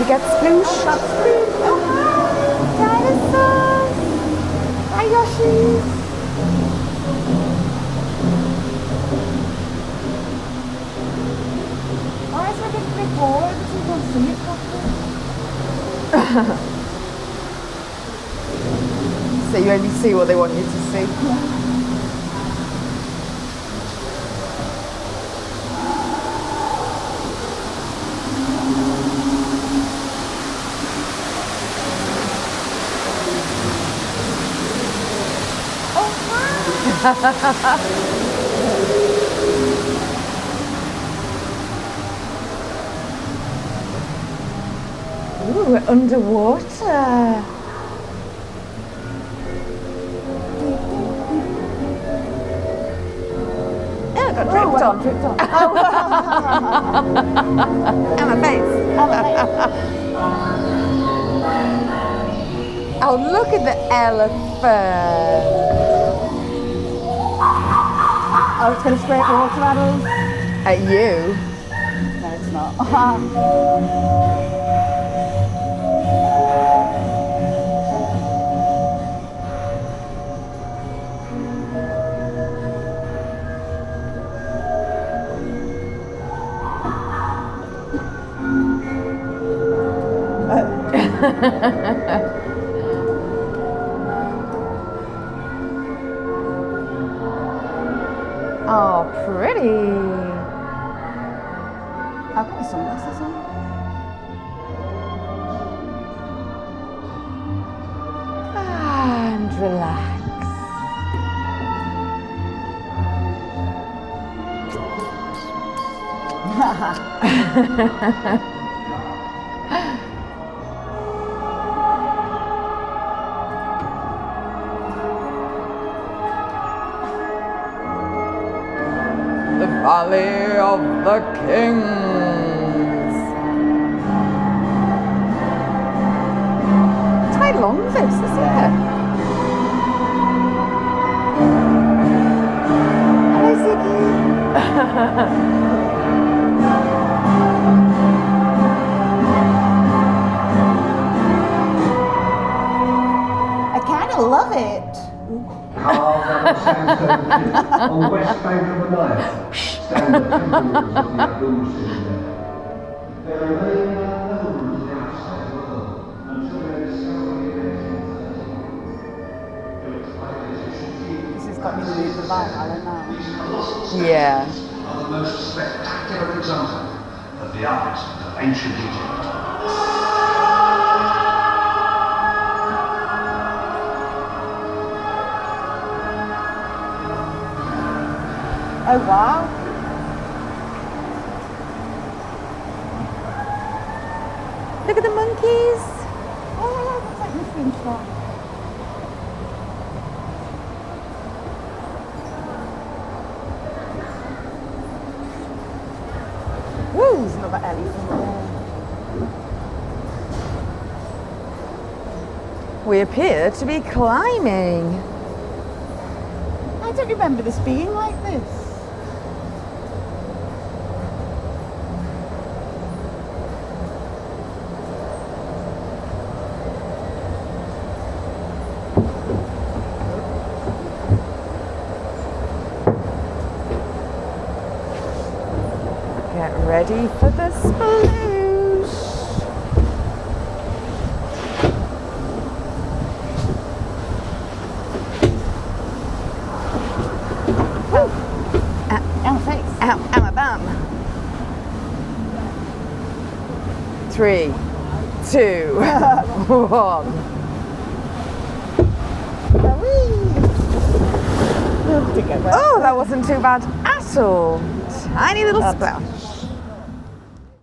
you get sploosh? Oh, dinosaurs! Hi, Yoshis! Oh, it's like a big ball. This is one see it properly. So you only see what they want you to see. Ooh, we're underwater. Yeah, I got dripped on. Dripped on. And my face. Oh, look at the elephant. Oh, it's going to spray water at us. At you? No, it's not. Oh, pretty. I've got my sunglasses on. And relax. The Valley of the Kings. It's quite long, this, isn't it? Hello, Ziggy. I kind of love it. Carved out of sandstone cliff on the west bank of the Nile stand the temples of the Abu Simbel. There remain unknown to the outside world until their discovery in 1830. This has got me to move the vibe, I don't know. These colossal statues Yeah. are the most spectacular example of the art of ancient Egypt. Oh, wow. Look at the monkeys. Oh, that's like my screenshot. Woo, there's another elephant there. We appear to be climbing. I don't remember this being like this. Get ready for the sploosh. Ow, face. Ow, ow, my bum. 3, 2, 1. Oh, that wasn't too bad at all. Tiny little splash.